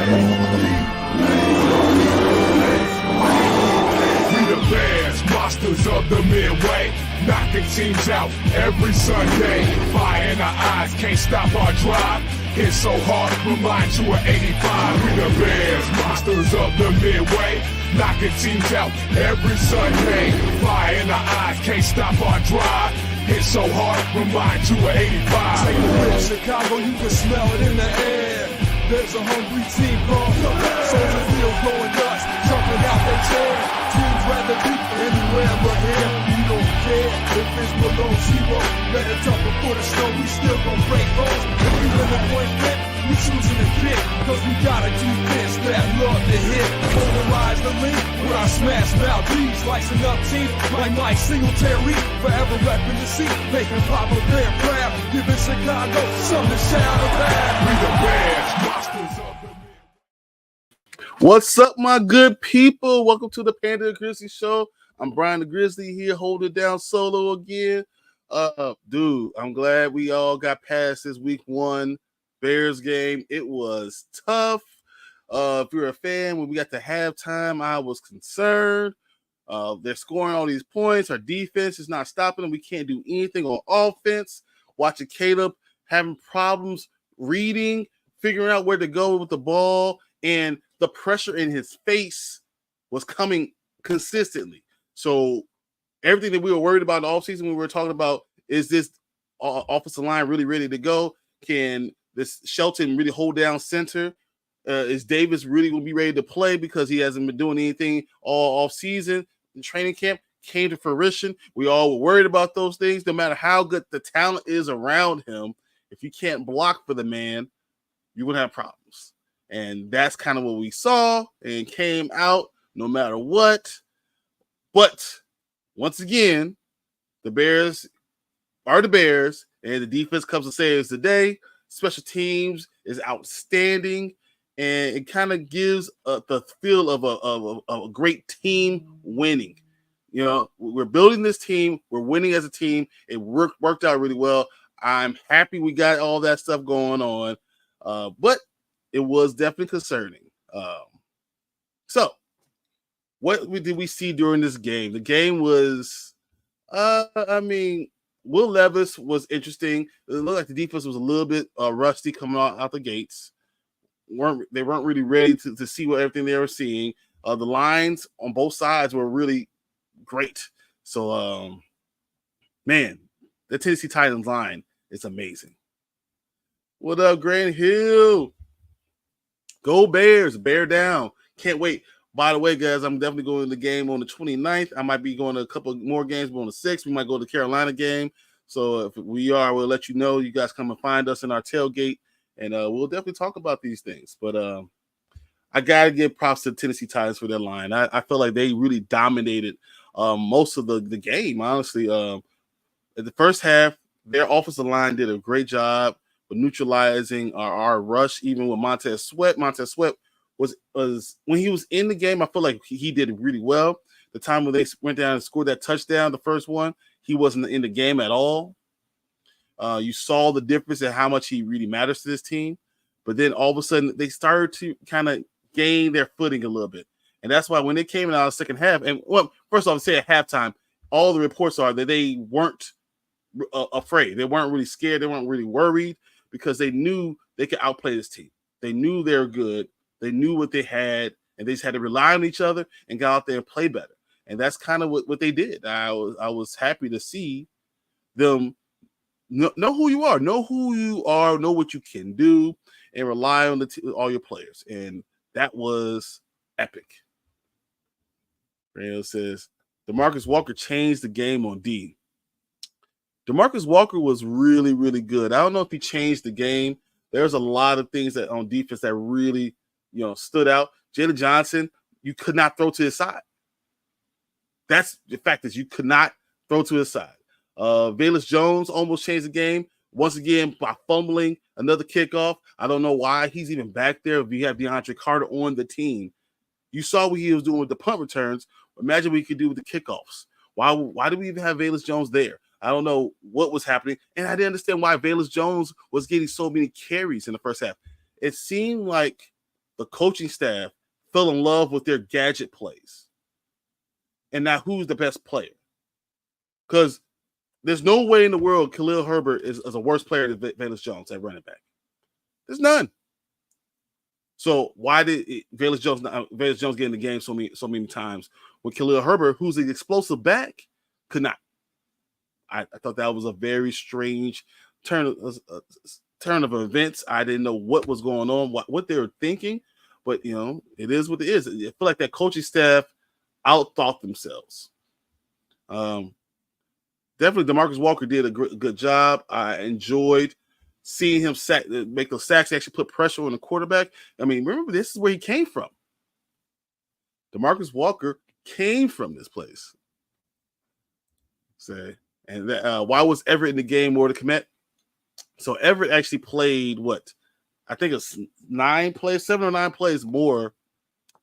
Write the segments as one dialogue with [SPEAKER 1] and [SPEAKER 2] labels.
[SPEAKER 1] We the Bears, monsters of the Midway, knocking teams out every Sunday. Fire in our eyes, can't stop our drive. Hit so hard, remind you of 85. We the Bears, monsters of the Midway, knocking teams out every Sunday. Fire in our eyes, can't stop our drive. Hit so hard, remind you of 85.
[SPEAKER 2] Take a look at Chicago, you can smell it in the air. There's a hungry team called the Soldier Field going nuts, jumping out their chair. Teams rather be anywhere but here. We don't care if it's below zero. Better tougher for the snow, we still gon' break bones. If we win the point fit, we choosing to kick. Cause we got a defense that love to hit. Polarize the link with our smash mouth D's. Slicing up teams like Mike Singletary. Forever repping the seat, making Papa Bear proud. Giving Chicago something to shout about.
[SPEAKER 1] We the Bears, monsters of the
[SPEAKER 3] What's up, my good people? Welcome to the Panda and Grizzly Show. I'm Brian the Grizzly here, holding it down solo again. Dude, I'm glad we all got past this week one Bears game. It was tough. If you're a fan, when we got to halftime, I was concerned. They're scoring all these points. Our defense is not stopping them. We can't do anything on offense. Watching Caleb having problems reading, figuring out where to go with the ball, and the pressure in his face was coming consistently. So everything that we were worried about in the offseason, we were talking about, is this offensive line really ready to go? Can this Shelton really hold down center? Is Davis really going to be ready to play because he hasn't been doing anything all off season? The training camp came to fruition. We all were worried about those things. No matter how good the talent is around him, if you can't block for the man, you're going to have problems. And that's kind of what we saw and came out no matter what. But once again, the Bears are the Bears, and the defense comes to saves the day. Special teams is outstanding, and it kind of gives the feel of a great team winning. You know, we're building this team. We're winning as a team. It worked out really well. I'm happy we got all that stuff going on, but it was definitely concerning. So, what did we see during this game? The game was, Will Levis was interesting. It looked like the defense was a little bit rusty coming out the gates. They weren't really ready to see what everything they were seeing. The lines on both sides were really great. So, man, the Tennessee Titans line is amazing. What up, Grant Hill? Go Bears, bear down. Can't wait. By the way, guys, I'm definitely going to the game on the 29th. I might be going to a couple more games, but on the 6th, we might go to the Carolina game. So if we are, we'll let you know. You guys come and find us in our tailgate, and we'll definitely talk about these things. But I got to give props to the Tennessee Titans for their line. I feel like they really dominated most of the game, honestly. At the first half, their offensive line did a great job with neutralizing our rush, even with Montez Sweat. Montez Sweat was when he was in the game, I feel like he did really well. The time when they went down and scored that touchdown, the first one, he wasn't in the game at all. You saw the difference in how much he really matters to this team. But then all of a sudden, they started to kind of gain their footing a little bit. And that's why when they came out of the second half, and well, first off, say at halftime, all the reports are that they weren't afraid. They weren't really scared. They weren't really worried because they knew they could outplay this team. They knew they were good. They knew what they had, and they just had to rely on each other and go out there and play better. And that's kind of what they did. I was happy to see them know who you are, know what you can do, and rely on all your players. And that was epic. Randall says, DeMarcus Walker changed the game on D. DeMarcus Walker was really, really good. I don't know if he changed the game. There's a lot of things that on defense that really, stood out. Jalen Johnson, you could not throw to his side. That's the fact that you could not throw to his side. Velus Jones almost changed the game once again by fumbling another kickoff. I don't know why he's even back there if you have DeAndre Carter on the team. You saw what he was doing with the punt returns. Imagine what he could do with the kickoffs. Why do we even have Velus Jones there? I don't know what was happening. And I didn't understand why Velus Jones was getting so many carries in the first half. It seemed like the coaching staff fell in love with their gadget plays. And now who's the best player? Because there's no way in the world Khalil Herbert is a worse player than Velus Jones at running back. There's none. So why did Velus Jones get in the game so many times when Khalil Herbert, who's an explosive back, could not? I thought that was a very strange turn of events. I didn't know what was going on, what they were thinking, but it is what it is. I feel like that coaching staff outthought themselves. Definitely, DeMarcus Walker did a good job. I enjoyed seeing him make those sacks, actually put pressure on the quarterback. I mean, remember, this is where he came from. DeMarcus Walker came from this place. And why was Everett in the game more to commit? So Everett actually played I think it's 7 or 9 plays more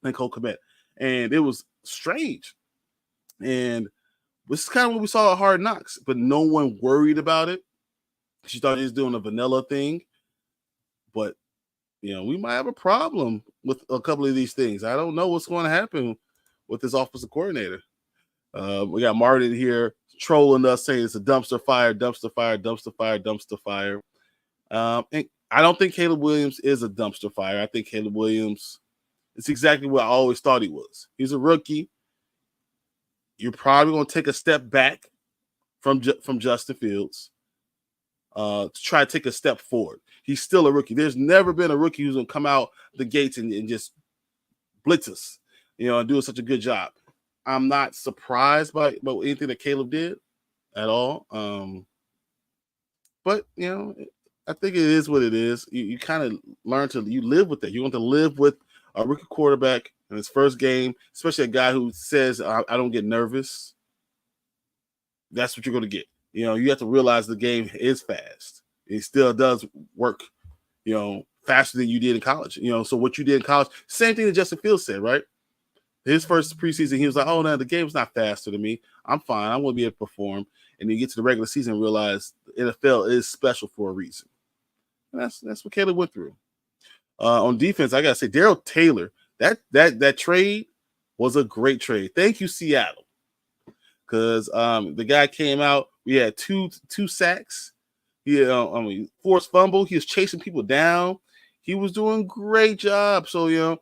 [SPEAKER 3] than Cole Kmet. And it was strange. And this is kind of what we saw at Hard Knocks, but no one worried about it. She thought he was doing a vanilla thing. But, we might have a problem with a couple of these things. I don't know what's going to happen with this offensive coordinator. We got Martin here trolling us, saying it's a dumpster fire, dumpster fire, dumpster fire, dumpster fire. And I don't think Caleb Williams is a dumpster fire. I think Caleb Williams is exactly what I always thought he was. He's a rookie. You're probably going to take a step back from Justin Fields to try to take a step forward. He's still a rookie. There's never been a rookie who's going to come out the gates and just blitz us, and do such a good job. I'm not surprised by anything that Caleb did at all. But, I think it is what it is. You kind of learn you live with that. You want to live with a rookie quarterback in his first game, especially a guy who says, I don't get nervous. That's what you're going to get. You have to realize the game is fast. It still does work, faster than you did in college. So what you did in college, same thing that Justin Fields said, right? His first preseason, he was like, oh, no, the game's not faster than me. I'm fine. I want to be able to perform. And you get to the regular season and realize the NFL is special for a reason. And that's what Caleb went through. On defense, I got to say, Darrell Taylor, that trade was a great trade. Thank you, Seattle. Because the guy came out, we had two sacks. He forced fumble. He was chasing people down. He was doing a great job. So,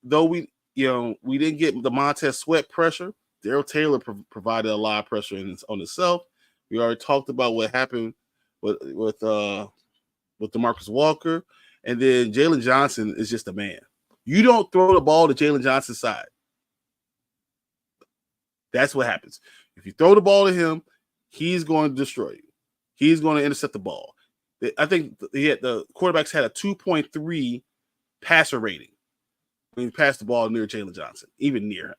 [SPEAKER 3] though we didn't get the Montez Sweat pressure, Darrell Taylor provided a lot of pressure on himself. We already talked about what happened with DeMarcus Walker. And then Jalen Johnson is just a man. You don't throw the ball to Jalen Johnson's side. That's what happens. If you throw the ball to him, he's going to destroy you. He's going to intercept the ball. I think the quarterbacks had a 2.3 passer rating when he passed the ball near Jalen Johnson, even near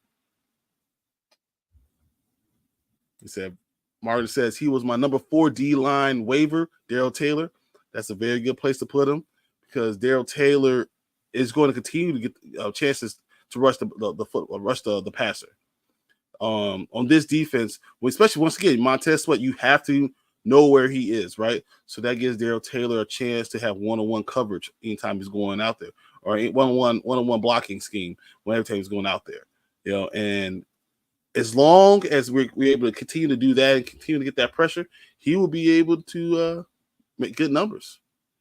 [SPEAKER 3] him. Martin says he was my number 4 D-line waiver, Darrell Taylor. That's a very good place to put him because Darrell Taylor is going to continue to get chances to rush the passer. On this defense, especially once again, Montez Sweat, you have to know where he is, right? So that gives Darrell Taylor a chance to have one-on-one coverage anytime he's going out there, or one-on-one blocking scheme whenever he's going out there. And as long as we're able to continue to do that and continue to get that pressure, he will be able to make good numbers.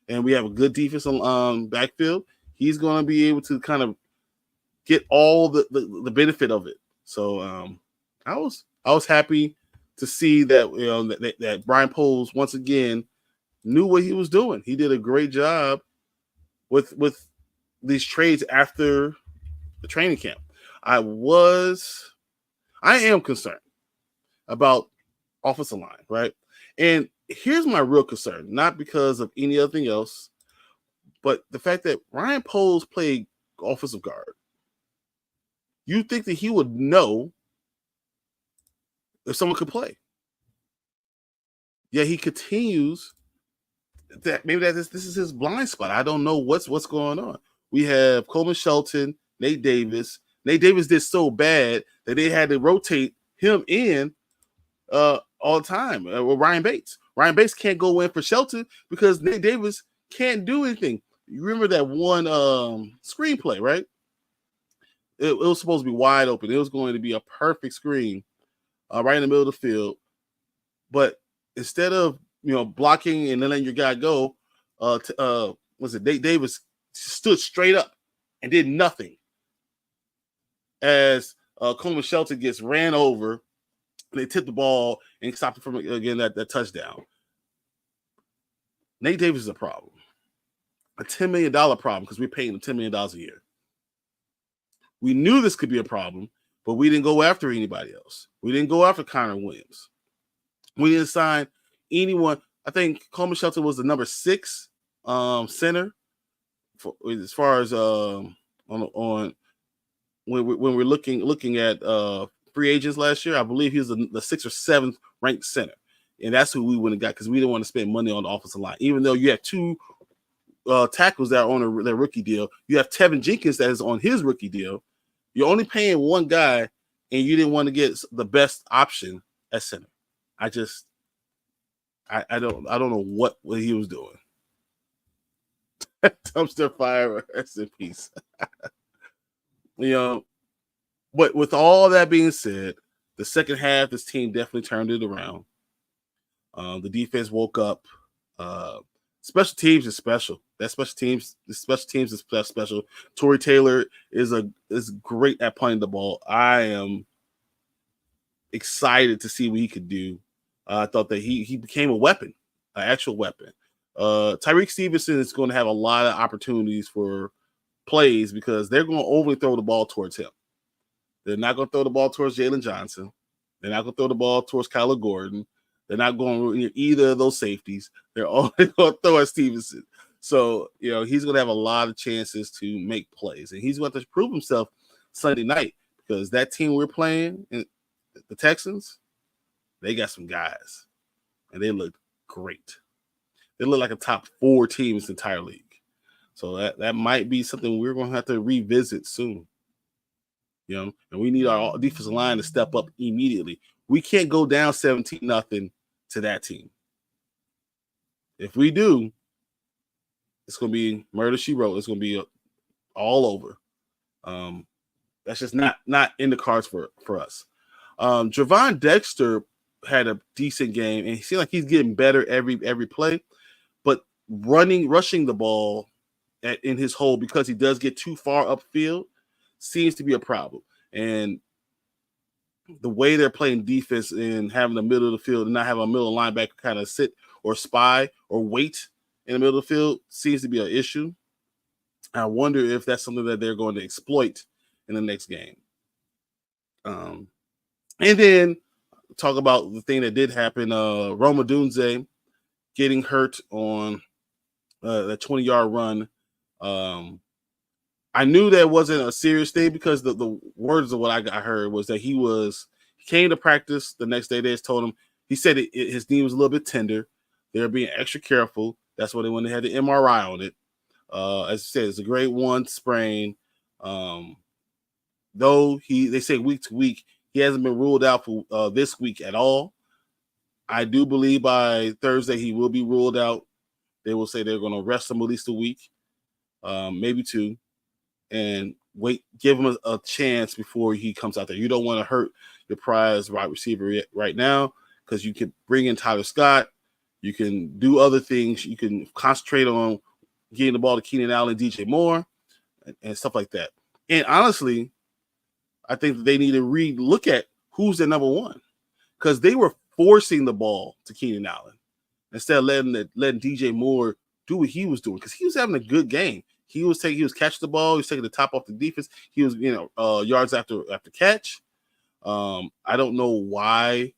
[SPEAKER 3] And we have a good defense on backfield. He's going to be able to kind of get all the benefit of it. So I was happy to see that that Brian Poles once again knew what he was doing. He did a great job with these trades after the training camp. I am concerned about offensive line, right? And here's my real concern, not because of any other thing else, but the fact that Ryan Poles played offensive guard. You think that he would know if someone could play. Yeah, he continues that maybe this is his blind spot. I don't know what's going on. We have Coleman Shelton, Nate Davis. Nate Davis did so bad that they had to rotate him in all the time with Ryan Bates. Ryan Bates can't go in for Shelton because Nate Davis can't do anything. You remember that one screenplay, right? It was supposed to be wide open. It was going to be a perfect screen right in the middle of the field. But instead of blocking and then letting your guy go, was it Davis stood straight up and did nothing as Coleman Shelton gets ran over and they tipped the ball and stopped it from again that touchdown. Nate Davis is a problem, a $10 million problem because we're paying him $10 million a year. We knew this could be a problem, but we didn't go after anybody else. We didn't go after Connor Williams. We didn't sign anyone. I think Coleman Shelton was the number 6 center as far as on when we're looking at free agents last year. I believe he was the 6th or 7th ranked center, and that's who we wouldn't got because we didn't want to spend money on the offensive line. Even though you have 2 tackles that are on their rookie deal, you have Tevin Jenkins that is on his rookie deal. You're only paying one guy, and you didn't want to get the best option at center. I don't know what he was doing. Dumpster fire, rest in peace. But with all that being said, the second half, this team definitely turned it around. The defense woke up. Special teams is special. The special teams is special. Torrey Taylor is great at punting the ball. I am excited to see what he could do. I thought that he became a weapon, an actual weapon. Tyreek Stevenson is going to have a lot of opportunities for plays because they're going to overly throw the ball towards him. They're not going to throw the ball towards Jalen Johnson. They're not going to throw the ball towards Kyler Gordon. They're not going to either of those safeties. They're only going to throw at Stevenson. So, he's going to have a lot of chances to make plays. And he's going to prove himself Sunday night because that team we're playing, the Texans, they got some guys. And they look great. They look like a top 4 team in the entire league. So that might be something we're going to have to revisit soon. And we need our defensive line to step up immediately. We can't go down 17-0 to that team. If we do, it's going to be murder she wrote. It's going to be all over. That's just not in the cards for us. Javon Dexter had a decent game, and he seemed like he's getting better every play. But rushing the ball in his hole because he does get too far upfield seems to be a problem. And the way they're playing defense and having the middle of the field and not having a middle linebacker kind of sit or spy or wait in the middle of the field seems to be an issue. I wonder if that's something that they're going to exploit in the next game. And then talk about the thing that did happen. Roma Dunze getting hurt on that 20-yard run. I knew that wasn't a serious thing because the words of what I heard was that he came to practice the next day. They just told him, he said his knee was a little bit tender. They're being extra careful. That's why they went ahead and had the MRI on it. As I said, it's a grade 1 sprain. Though they say week to week, he hasn't been ruled out for this week at all. I do believe by Thursday he will be ruled out. They will say they're going to rest him at least a week, maybe 2. And give him a chance before he comes out there. You don't want to hurt your prize wide receiver right now because you can bring in Tyler Scott. You can do other things. You can concentrate on getting the ball to Keenan Allen, DJ Moore, and stuff like that. And honestly, I think that they need to look at who's their number 1 because they were forcing the ball to Keenan Allen instead of letting DJ Moore do what he was doing because he was having a good game. He was catching the ball. He was taking the top off the defense. He was, yards after catch. I don't know why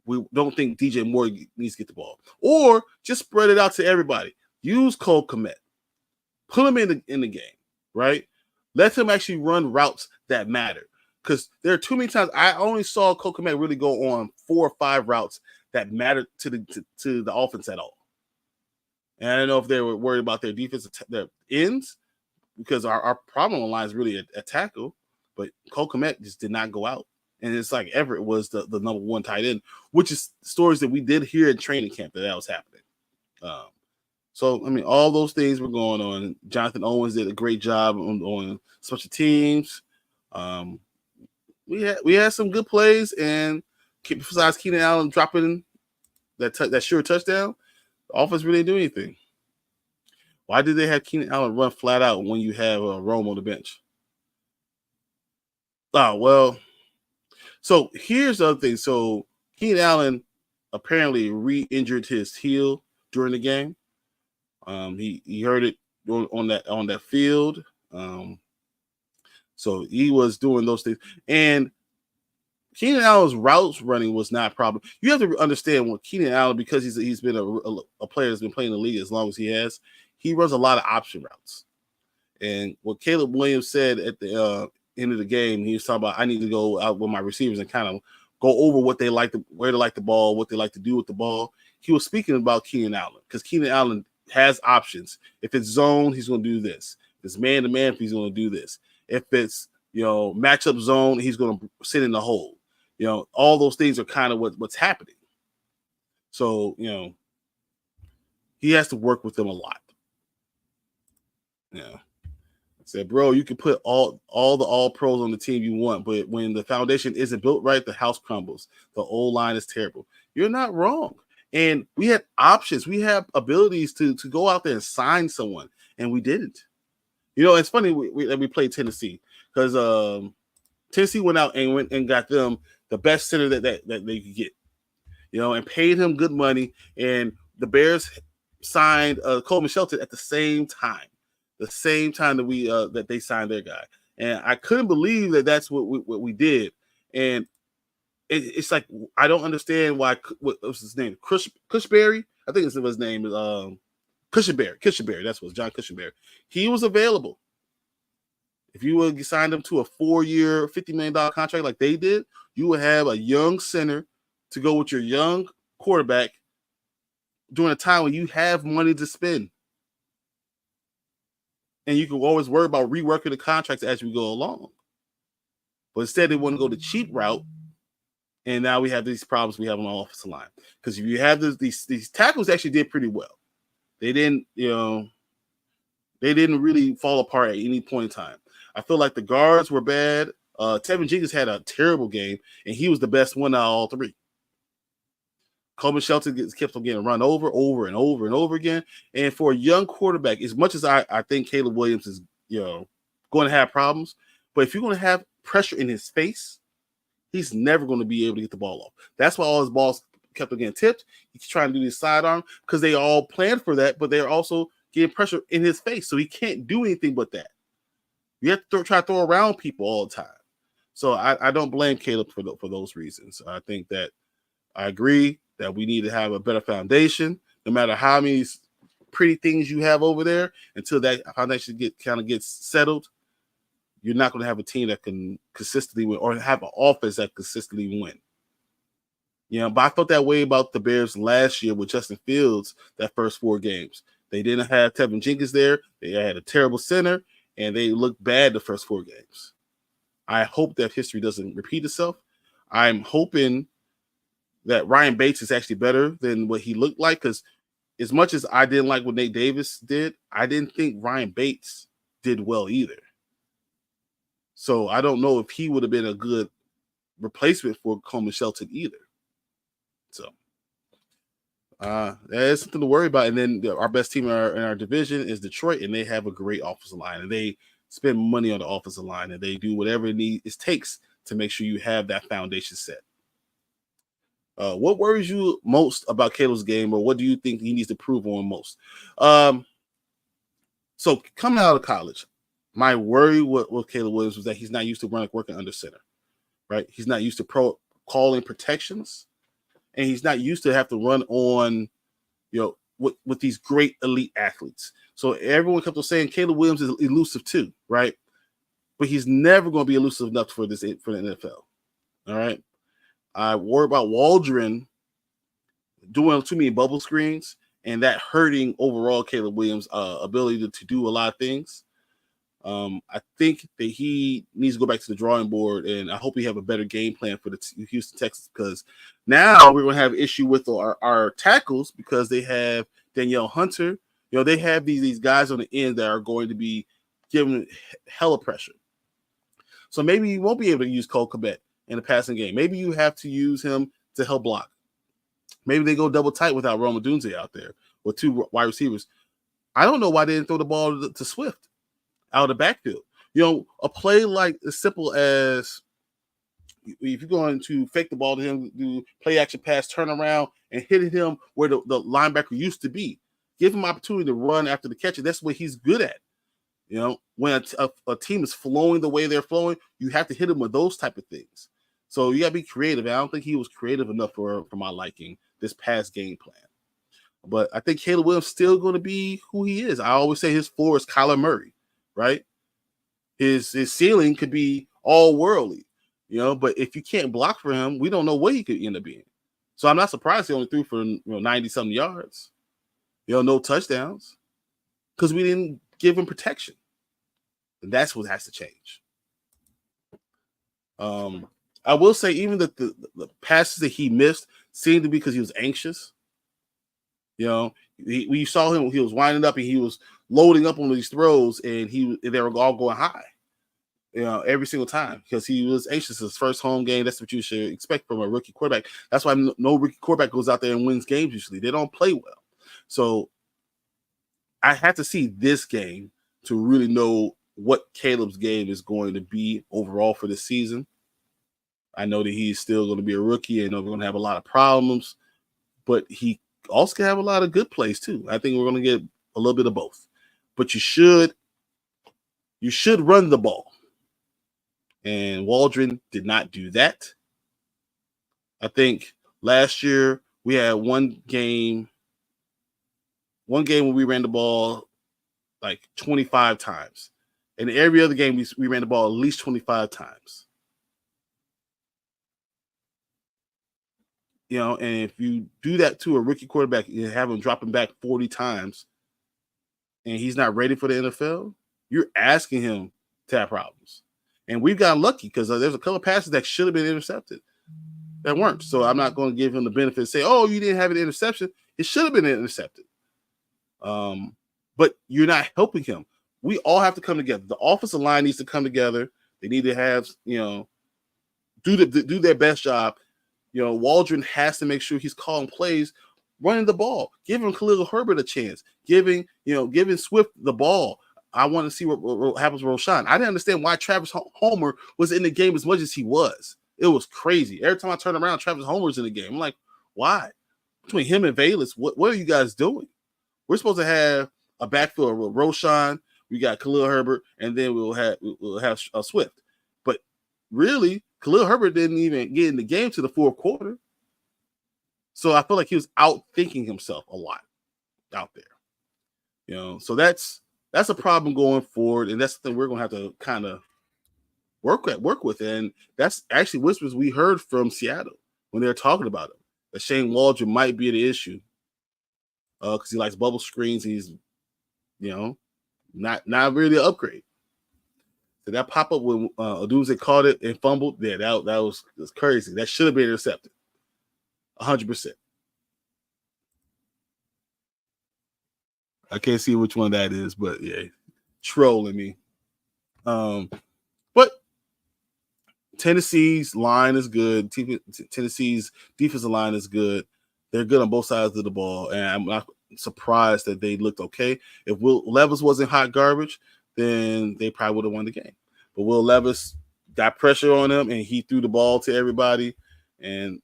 [SPEAKER 3] we don't think DJ Moore needs to get the ball, or just spread it out to everybody. Use Cole Kmet, put him in the game, right? Let him actually run routes that matter, because there are too many times I only saw Cole Kmet really go on 4 or 5 routes that mattered to the offense at all. And I don't know if they were worried about their defense, their ends, because our problem line is really a tackle. But Cole Kmet just did not go out. And it's like Everett was the number 1 tight end, which is stories that we did hear in training camp that was happening. So I mean, all those things were going on. Jonathan Owens did a great job on special teams. Um, we had some good plays, and besides Keenan Allen dropping that sure touchdown, the offense really didn't do anything. Why did they have Keenan Allen run flat out when you have Rome on the bench? Oh, well, so here's the other thing. So Keenan Allen apparently re-injured his heel during the game. He hurt it on that field. So he was doing those things. And Keenan Allen's routes running was not a problem. You have to understand what Keenan Allen, because he's been a player that's been playing in the league as long as he has, he runs a lot of option routes. And what Caleb Williams said at the end of the game, he was talking about, I need to go out with my receivers and kind of go over what they like, where they like the ball, what they like to do with the ball. He was speaking about Keenan Allen because Keenan Allen has options. If it's zone, he's going to do this. If it's man-to-man, he's going to do this. If it's, matchup zone, he's going to sit in the hole. All those things are kind of what's happening. So, he has to work with them a lot. Yeah. I said, bro, you can put all the pros on the team you want, but when the foundation isn't built right, the house crumbles. The old line is terrible. You're not wrong. And we had options. We have abilities to go out there and sign someone, and we didn't. It's funny we played Tennessee because Tennessee went out and got them the best center that they could get, and paid him good money. And the Bears signed Coleman Shelton at the same time that they signed their guy. And I couldn't believe that that's what we did. And it's like, I don't understand why. What was his name? Cushberry? I think his name is Cushenberry. That's what John Cushenberry. He was available. If you would sign him to a 4-year, $50 million contract like they did, you would have a young center to go with your young quarterback during a time when you have money to spend. And you can always worry about reworking the contracts as we go along. But instead, they want to go the cheap route. And now we have these problems we have on the offensive line. Because if you have these tackles actually did pretty well. They didn't, they didn't really fall apart at any point in time. I feel like the guards were bad. Tevin Jenkins had a terrible game, and he was the best one out of all three. Coleman Shelton kept on getting run over and over again. And for a young quarterback, as much as I think Caleb Williams is, going to have problems, but if you're going to have pressure in his face, he's never going to be able to get the ball off. That's why all his balls kept on getting tipped. He's trying to do his sidearm because they all planned for that, but they're also getting pressure in his face, so he can't do anything but that. You have to try to throw around people all the time. So I don't blame Caleb for those reasons. I think that I agree that we need to have a better foundation, no matter how many pretty things you have over there. Until that foundation gets settled, you're not going to have a team that can consistently win or have an offense that consistently win. But I felt that way about the Bears last year with Justin Fields, that first 4 games. They didn't have Tevin Jenkins there. They had a terrible center, and they looked bad the first 4 games. I hope that history doesn't repeat itself. I'm hoping that Ryan Bates is actually better than what he looked like, because as much as I didn't like what Nate Davis did, I didn't think Ryan Bates did well either. So I don't know if he would have been a good replacement for Coleman Shelton either. So that is something to worry about. And then our best team in our division is Detroit, and they have a great offensive line, and they spend money on the offensive line, and they do whatever it takes to make sure you have that foundation set. What worries you most about Caleb's game, or what do you think he needs to prove on most? So coming out of college, my worry with Caleb Williams was that he's not used to working under center, right? He's not used to calling protections, and he's not used to have to run on, with these great elite athletes. So everyone kept on saying Caleb Williams is elusive too, right? But he's never going to be elusive enough for the NFL. All right. I worry about Waldron doing too many bubble screens and that hurting overall Caleb Williams' ability to do a lot of things. I think that he needs to go back to the drawing board, and I hope we have a better game plan for the Houston Texans, because now we're going to have issue with our tackles because they have Danielle Hunter, You know, they have these guys on the end that are going to be given hella pressure. So maybe you won't be able to use Cole Kmet in the passing game. Maybe you have to use him to help block. Maybe they go double tight without Roma Dunze out there with 2 wide receivers. I don't know why they didn't throw the ball to Swift out of the backfield. You know, a play like as simple as if you're going to fake the ball to him, do play action pass, turn around, and hit him where the linebacker used to be. Give him opportunity to run after the catch. That's what he's good at. You know, when a team is flowing the way they're flowing, you have to hit them with those type of things. So you got to be creative. I don't think he was creative enough for my liking this past game plan. But I think Caleb Williams still going to be who he is. I always say his floor is Kyler Murray, right? His ceiling could be all worldly, you know. But if you can't block for him, we don't know what he could end up being. So I'm not surprised he only threw for 90-something yards. You know, no touchdowns because we didn't give him protection. And that's what has to change. I will say even that the passes that he missed seemed to be because he was anxious. You know, we saw him, he was winding up and he was loading up on these throws and they were all going high, you know, every single time because he was anxious. His first home game, that's what you should expect from a rookie quarterback. That's why no rookie quarterback goes out there and wins games usually. They don't play well. So I had to see this game to really know what Caleb's game is going to be overall for this season. I know that he's still going to be a rookie. I know we're going to have a lot of problems, but he also can have a lot of good plays too. I think we're going to get a little bit of both. But you should run the ball. And Waldron did not do that. I think last year we had one game when we ran the ball like 25 times. And every other game we ran the ball at least 25 times. You know, and if you do that to a rookie quarterback, you have him dropping back 40 times and he's not ready for the NFL, you're asking him to have problems. And we've gotten lucky because there's a couple of passes that should have been intercepted that weren't. So I'm not going to give him the benefit and say, oh, you didn't have an interception. It should have been intercepted. But you're not helping him. We all have to come together. The offensive line needs to come together. They need to have, you know, do their best job. You know, Waldron has to make sure he's calling plays, running the ball, giving Khalil Herbert a chance, giving Swift the ball. I want to see what happens with Roshan. I didn't understand why Travis Homer was in the game as much as he was. It was crazy. Every time I turn around, Travis Homer's in the game. I'm like, why? Between him and Valus, what are you guys doing? We're supposed to have a backfield with Roshan. We got Khalil Herbert, and then we'll have Swift. But really, Khalil Herbert didn't even get in the game to the fourth quarter. So I feel like he was out thinking himself a lot out there. You know, so that's a problem going forward, and that's the thing we're going to have to kind of work with. And that's actually whispers we heard from Seattle when they were talking about him, that Shane Waldron might be the issue because he likes bubble screens. He's, you know, not really an upgrade. So that pop up when Odunze caught it and fumbled, yeah, that was crazy. That should have been intercepted, 100%. I can't see which one that is, but yeah, trolling me. But Tennessee's line is good. Tennessee's defensive line is good. They're good on both sides of the ball, and I'm not surprised that they looked okay. If Will Levis wasn't hot garbage, then they probably would have won the game. But Will Levis got pressure on him, and he threw the ball to everybody. And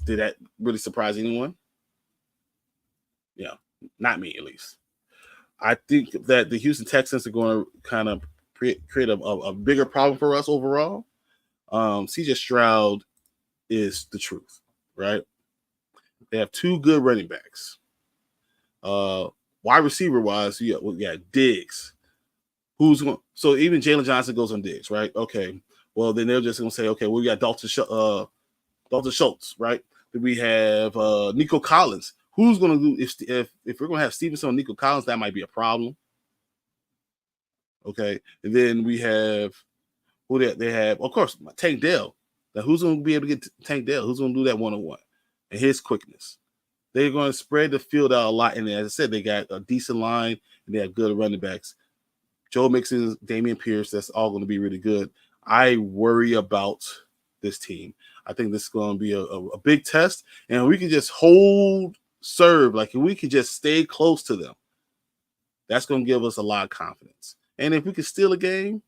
[SPEAKER 3] did that really surprise anyone? Yeah, not me at least. I think that the Houston Texans are going to kind of create a bigger problem for us overall. CJ Stroud is the truth, right? They have two good running backs. Wide receiver wise, we got Diggs. So even Jalen Johnson goes on Diggs, right? Okay. Well, then they're just gonna say, okay, well, we got Dalton Schultz, right? Then we have Nico Collins. Who's gonna do if we're gonna have Stevenson and Nico Collins? That might be a problem. Okay, and then we have they have, of course, Tank Dell. Now, who's gonna be able to get Tank Dell? Who's gonna do that 1-on-1 and his quickness? they're going to spread the field out a lot. And as I said, they got a decent line and they have good running backs. Joe Mixon, Dameon Pierce, that's all going to be really good. I worry about this team. I think this is going to be a big test, and we can just serve, like if we could just stay close to them, that's going to give us a lot of confidence. And if we can steal a game,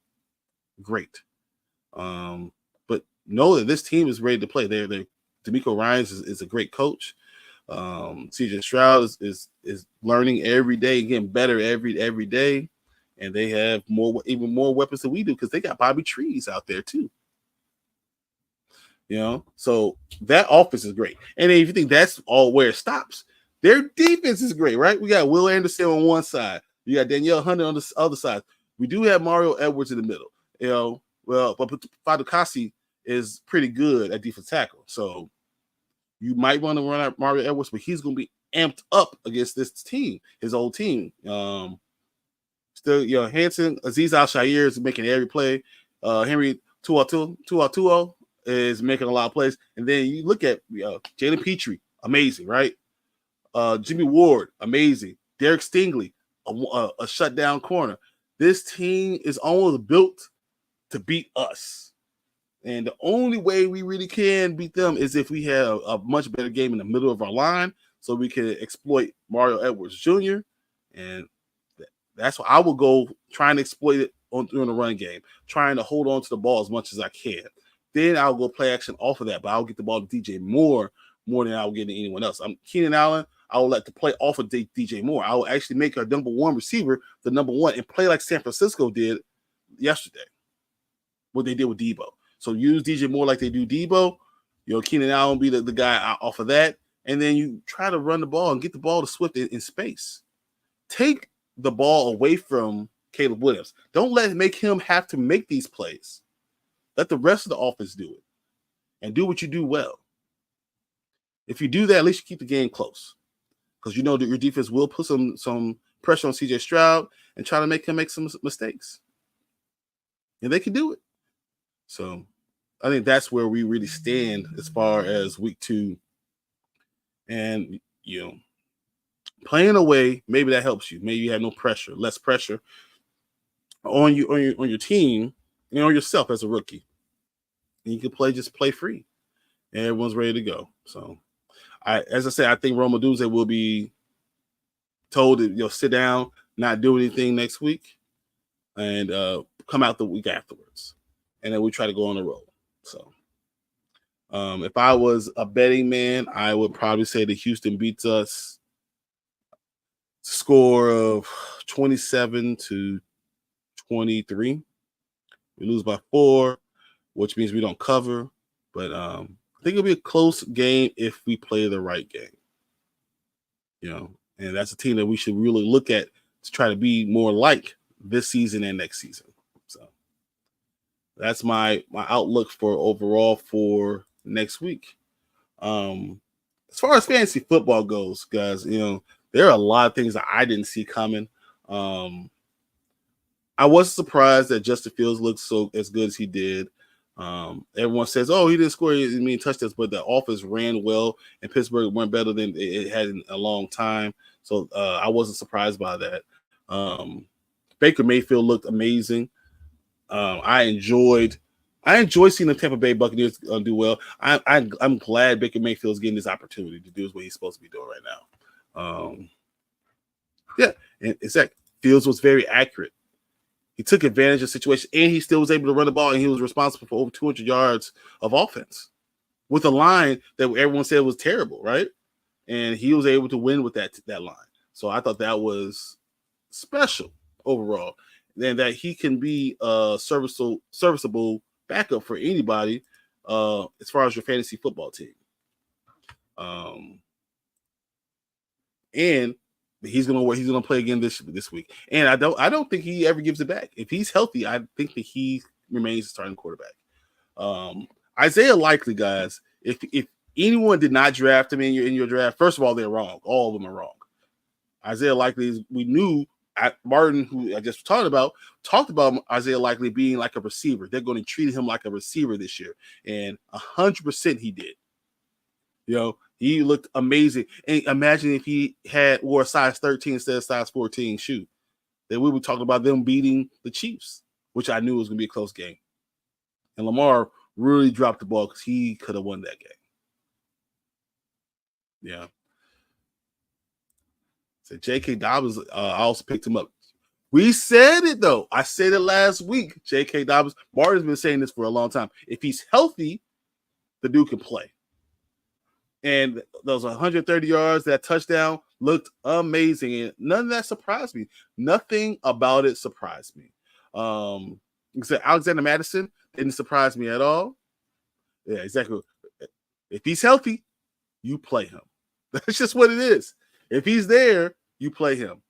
[SPEAKER 3] great. But know that this team is ready to play. D'Amico Ryans is a great coach. CJ Stroud is learning every day, getting better every day, and they have even more weapons than we do because they got Bobby Trees out there too. So that offense is great. And if you think that's all where it stops, their defense is great, right? We got Will Anderson on one side. You got Danielle Hunter on the other side. We do have Mario Edwards in the middle. But Fadukasi is pretty good at defensive tackle. So you might want to run out Mario Edwards, but he's going to be amped up against this team, his old team. Still, Hanson, Aziz Al-Shair is making every play. Henry Tuatuo is making a lot of plays. And then you look at Jalen Petrie, amazing, right? Jimmy Ward, amazing. Derek Stingley, a shutdown corner. This team is almost built to beat us. And the only way we really can beat them is if we have a much better game in the middle of our line so we can exploit Mario Edwards Jr. And that's why I will go trying to exploit it during the run game, trying to hold on to the ball as much as I can. Then I'll go play action off of that, but I'll get the ball to DJ Moore more than I'll get to anyone else. I'm Keenan Allen. I will let the play off of DJ Moore. I will actually make our number one receiver the number one and play like San Francisco did yesterday, what they did with Debo. So use DJ Moore like they do Debo. Keenan Allen be the guy off of that. And then you try to run the ball and get the ball to Swift in space. Take the ball away from Caleb Williams. Don't make him have to make these plays. Let the rest of the offense do it and do what you do well. If you do that, at least you keep the game close because you know that your defense will put some pressure on CJ Stroud and try to make him make some mistakes. And they can do it. So I think that's where we really stand as far as week 2. And, playing away, maybe that helps you. Maybe you have no pressure, less pressure on your team, on yourself as a rookie. And you can just play free. And everyone's ready to go. So, as I said, I think Roma Dunze will be told to sit down, not do anything next week, and come out the week afterwards. And then we try to go on the road. So, if I was a betting man, I would probably say that Houston beats us. Score of 27-23. We lose by 4, which means we don't cover. But I think it'll be a close game if we play the right game. And that's a team that we should really look at to try to be more like this season and next season. So that's my outlook for overall for next week. As far as fantasy football goes, guys, there are a lot of things that I didn't see coming. I wasn't surprised that Justin Fields looked as good as he did. Everyone says, "Oh, he didn't score any touchdowns," but the offense ran well, and Pittsburgh went better than it had in a long time. So I wasn't surprised by that. Baker Mayfield looked amazing. I enjoyed seeing the Tampa Bay Buccaneers do well. I'm glad Baker Mayfield's getting this opportunity to do what he's supposed to be doing right now. And exactly. Fields was very accurate. He took advantage of the situation, and he still was able to run the ball, and he was responsible for over 200 yards of offense with a line that everyone said was terrible, right? And he was able to win with that line. So I thought that was special overall, and that he can be a serviceable backup for anybody as far as your fantasy football team. And he's gonna play again this week. And I don't think he ever gives it back. If he's healthy, I think that he remains the starting quarterback. Isaiah Likely, guys, if anyone did not draft him in your draft, first of all, they're wrong. All of them are wrong. Isaiah Likely we knew Martin, who I just talked about Isaiah Likely being like a receiver. They're going to treat him like a receiver this year, and 100% he did. He looked amazing. And imagine if he wore a size 13 instead of size 14 shoe. Then we were talking about them beating the Chiefs, which I knew was going to be a close game. And Lamar really dropped the ball because he could have won that game. Yeah. So J.K. Dobbins, I also picked him up. We said it, though. I said it last week. J.K. Dobbins, Martin's been saying this for a long time. If he's healthy, the dude can play. And those 130 yards, that touchdown looked amazing. And none of that surprised me. Nothing about it surprised me. Except Alexander Madison didn't surprise me at all. Yeah, exactly. If he's healthy, you play him. That's just what it is. If he's there, you play him.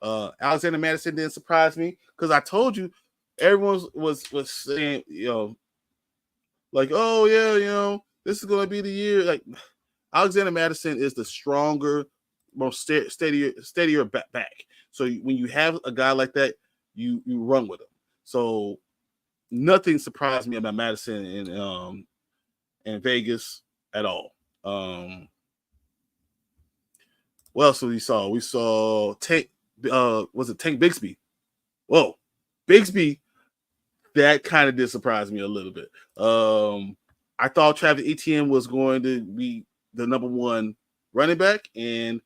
[SPEAKER 3] Alexander Madison didn't surprise me because I told you everyone was saying, like, oh yeah, this is gonna be the year. Like Alexander Madison is the stronger, most steadier back. So when you have a guy like that, you run with him. So nothing surprised me about Madison in Vegas at all. What else we saw? We saw Tank. Was it Tank Bigsby? Whoa, Bigsby. That kind of did surprise me a little bit. I thought Travis Etienne was going to be the number one running back, and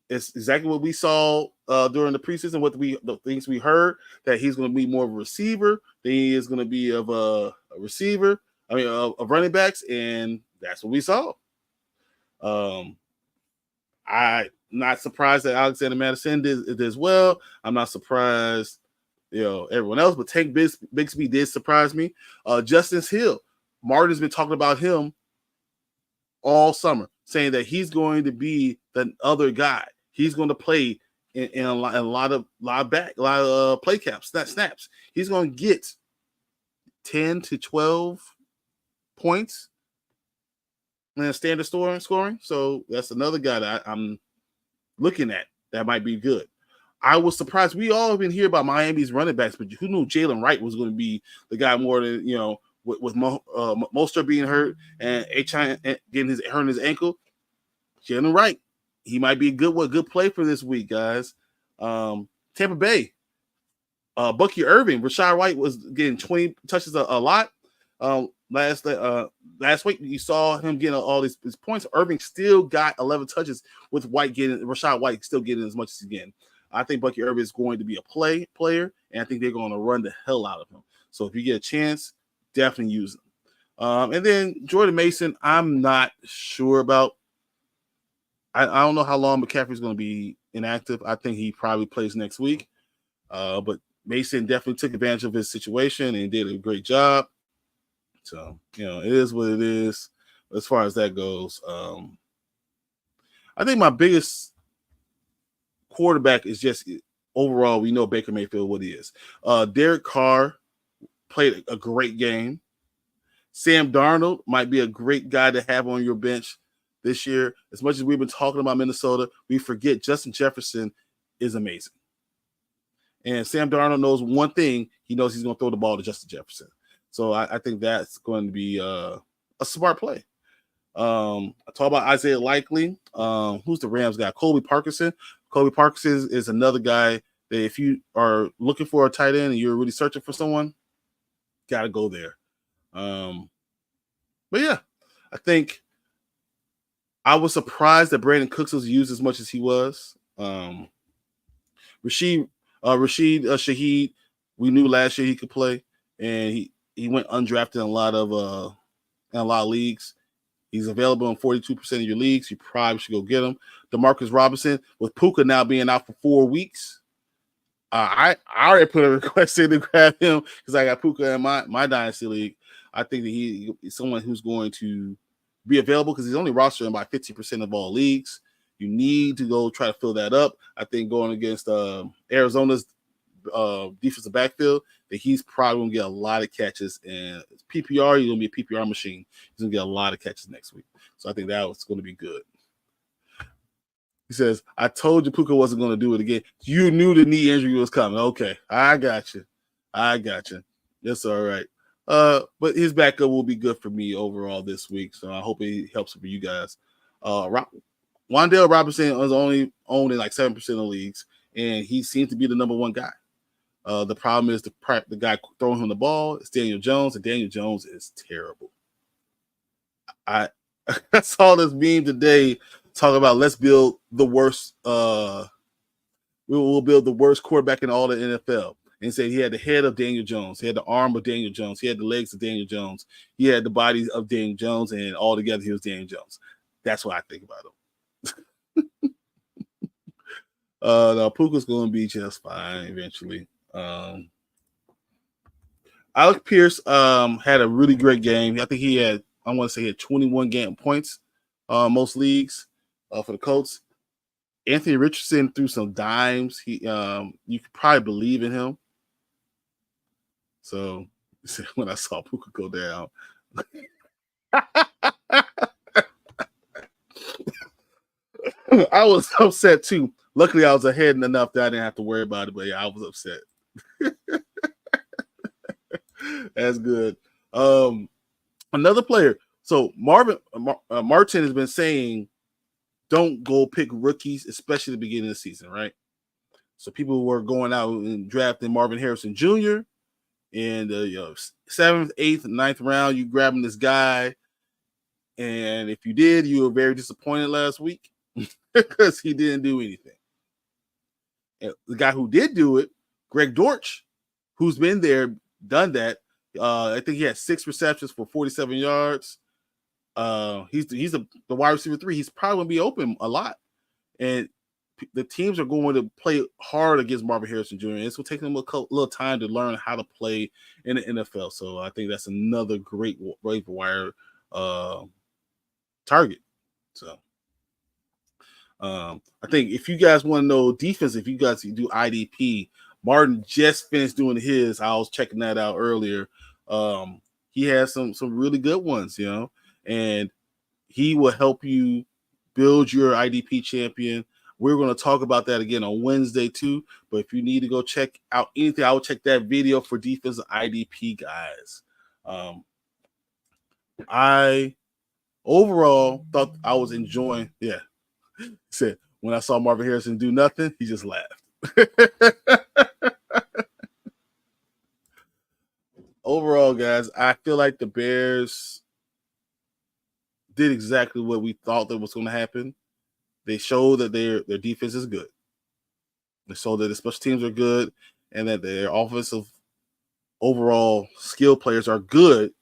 [SPEAKER 3] it's exactly what we saw during the preseason. The things we heard, that he's going to be more of a receiver than he is going to be of a receiver. I mean, of running backs, and that's what we saw. I'm not surprised that Alexander Madison did as well. I'm not surprised, everyone else, but Tank Bigsby did surprise me. Justice Hill, Martin's been talking about him all summer, saying that he's going to be the other guy. He's going to play in a lot of play caps, snaps. He's going to get 10 to 12 points in standard scoring. So that's another guy that I'm looking at that might be good. I was surprised. We all have been hearing about Miami's running backs, but who knew Jalen Wright was going to be the guy more than, with Mostert being hurt and H.I. hurting his ankle. Jalen Wright, he might be a good play for this week, guys. Tampa Bay, Bucky Irving, Rashad White was getting 20 touches a lot. Last week you saw him getting all these points. Irving still got 11 touches with Rashad White still getting as much as he's getting. I think Bucky Irving is going to be a player, and I think they're going to run the hell out of him. So if you get a chance, definitely use him. And then Jordan Mason, I'm not sure about. I don't know how long McCaffrey's going to be inactive. I think he probably plays next week. But Mason definitely took advantage of his situation and did a great job. So, it is what it is as far as that goes. I think my biggest quarterback is just overall, we know Baker Mayfield what he is. Derek Carr played a great game. Sam Darnold might be a great guy to have on your bench this year. As much as we've been talking about Minnesota, we forget Justin Jefferson is amazing. And Sam Darnold knows one thing. He knows he's going to throw the ball to Justin Jefferson. So I think that's going to be a smart play. I talk about Isaiah Likely. Who's the Rams guy? Colby Parkinson. Colby Parkinson is another guy that if you are looking for a tight end and you're really searching for someone, got to go there. But yeah, I think I was surprised that Brandon Cooks was used as much as he was. Rashid Shaheed, we knew last year he could play, and he went undrafted in a lot of leagues. He's available in 42% of your leagues. You probably should go get him. Demarcus Robinson, with Puka now being out for 4 weeks, I already put a request in to grab him because I got Puka in my dynasty league. I think that he's someone who's going to be available because he's only rostered in by 50% of all leagues. You need to go try to fill that up. I think going against Arizona's defensive backfield, that he's probably going to get a lot of catches. And PPR, you're going to be a PPR machine. He's going to get a lot of catches next week. So I think that was going to be good. He says, I told you Puka wasn't going to do it again. You knew the knee injury was coming. Okay, I got you. That's all right. But his backup will be good for me overall this week. So I hope it helps for you guys. Wan'Dale Robinson is only owned in like 7% of the leagues, and he seems to be the number one guy. The problem is the guy throwing him the ball is Daniel Jones, and Daniel Jones is terrible. I saw this meme today talking about let's build the worst. We will build the worst quarterback in all the NFL. And said he had the head of Daniel Jones, he had the arm of Daniel Jones, he had the legs of Daniel Jones, he had the body of Daniel Jones, and all together he was Daniel Jones. That's what I think about him. Now Puka's going to be just fine eventually. Alec Pierce had a really great game. I think he had 21 game points, most leagues for the Colts. Anthony Richardson threw some dimes. You could probably believe in him. So when I saw Puka go down, I was upset too. Luckily, I was ahead enough that I didn't have to worry about it. But yeah, I was upset. That's good. Another player. So Martin has been saying, don't go pick rookies, especially at the beginning of the season, right? So people were going out and drafting Marvin Harrison Jr. in the 7th, 8th, 9th round. You grabbing this guy, and if you did, you were very disappointed last week because he didn't do anything. And the guy who did do it, Greg Dortch, who's been there, done that. I think he had 6 receptions for 47 yards. He's the wide receiver 3. He's probably going to be open a lot. And the teams are going to play hard against Marvin Harrison Jr. It's going to take them a little time to learn how to play in the NFL. So I think that's another great waiver wire target. So I think if you guys want to know defense, if you guys do IDP, Martin just finished doing his. I was checking that out earlier. He has some really good ones, and he will help you build your IDP champion. We're going to talk about that again on Wednesday too. But if you need to go check out anything, I will check that video for defensive IDP guys. I overall thought I was enjoying. Yeah, he said when I saw Marvin Harrison do nothing, he just laughed. Overall, guys, I feel like the Bears did exactly what we thought that was going to happen. They showed that their defense is good. They showed that the special teams are good and that their offensive overall skill players are good,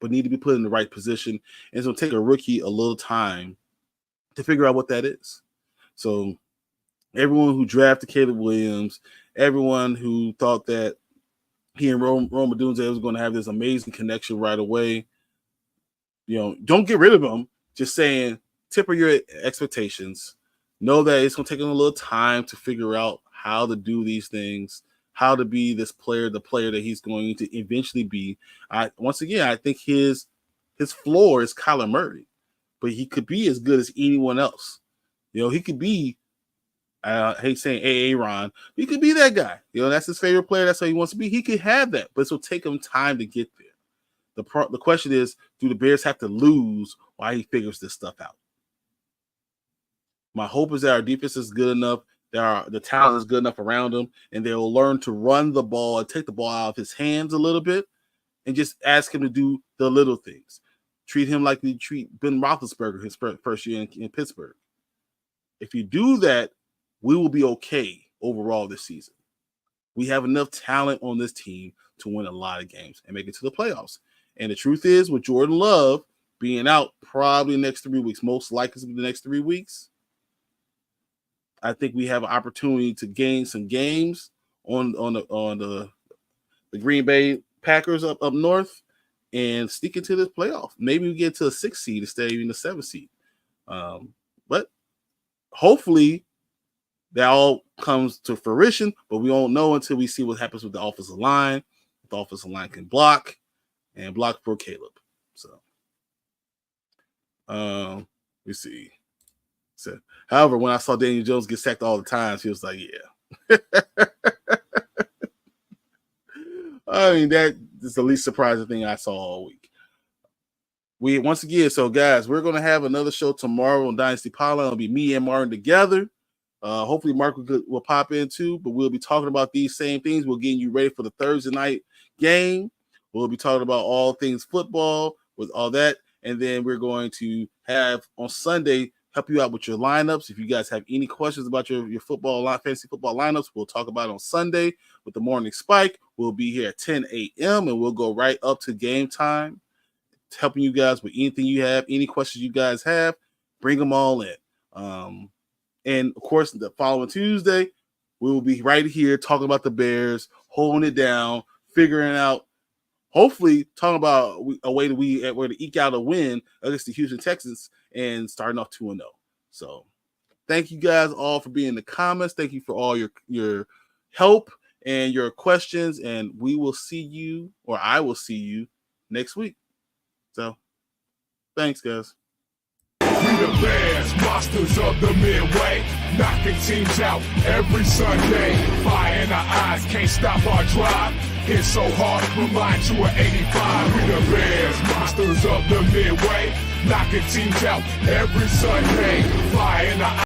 [SPEAKER 3] but need to be put in the right position. And it's going to take a rookie a little time to figure out what that is. So everyone who drafted Caleb Williams, everyone who thought that he and Rome Odunze was going to have this amazing connection right away, don't get rid of him. Just saying, temper your expectations. Know that it's going to take him a little time to figure out how to do these things, how to be this player, the player that he's going to eventually be. I think his floor is Kyler Murray, but he could be as good as anyone else. He could be, I hate saying Aaron, he could be that guy. That's his favorite player. That's how he wants to be. He could have that, but it'll take him time to get there. The question is, do the Bears have to lose while he figures this stuff out? My hope is that our defense is good enough, that the talent is good enough around him, and they'll learn to run the ball and take the ball out of his hands a little bit and just ask him to do the little things. Treat him like we treat Ben Roethlisberger his first year in Pittsburgh. If you do that, we will be okay overall this season. We have enough talent on this team to win a lot of games and make it to the playoffs. And the truth is, with Jordan Love being out probably the next 3 weeks, most likely the next 3 weeks, I think we have an opportunity to gain some games on the Green Bay Packers up north and sneak into this playoff. Maybe we get to a 6th seed instead of even the 7th seed. But hopefully that all comes to fruition, but we won't know until we see what happens with the offensive line. If the offensive line can block for Caleb. So, we see. So, however, when I saw Daniel Jones get sacked all the time, he was like, yeah. I mean, that is the least surprising thing I saw all week. once again, so guys, we're gonna have another show tomorrow on Dynasty Pilot. It'll be me and Martin together. Hopefully Mark will pop in too, but we'll be talking about these same things. We're getting you ready for the Thursday night game. We'll be talking about all things football with all that, and then we're going to have on Sunday help you out with your lineups. If you guys have any questions about your football fantasy football lineups, we'll talk about it on Sunday with the morning spike. We'll be here at 10 a.m. and we'll go right up to game time, helping you guys with anything you have, any questions you guys have, bring them all in. And of course, the following Tuesday, we will be right here talking about the Bears, holding it down, figuring out, hopefully talking about a way to eke out a win against the Houston Texans and starting off 2-0. So thank you guys all for being in the comments. Thank you for all your help and your questions. And we will see you, or I will see you next week. So thanks, guys.
[SPEAKER 1] We the Bears, monsters of the Midway, knocking teams out every Sunday. Fire in our eyes, can't stop our drive. Hit so hard, remind you of 85. We the Bears, monsters of the Midway, knocking teams out every Sunday. Fire in our eyes.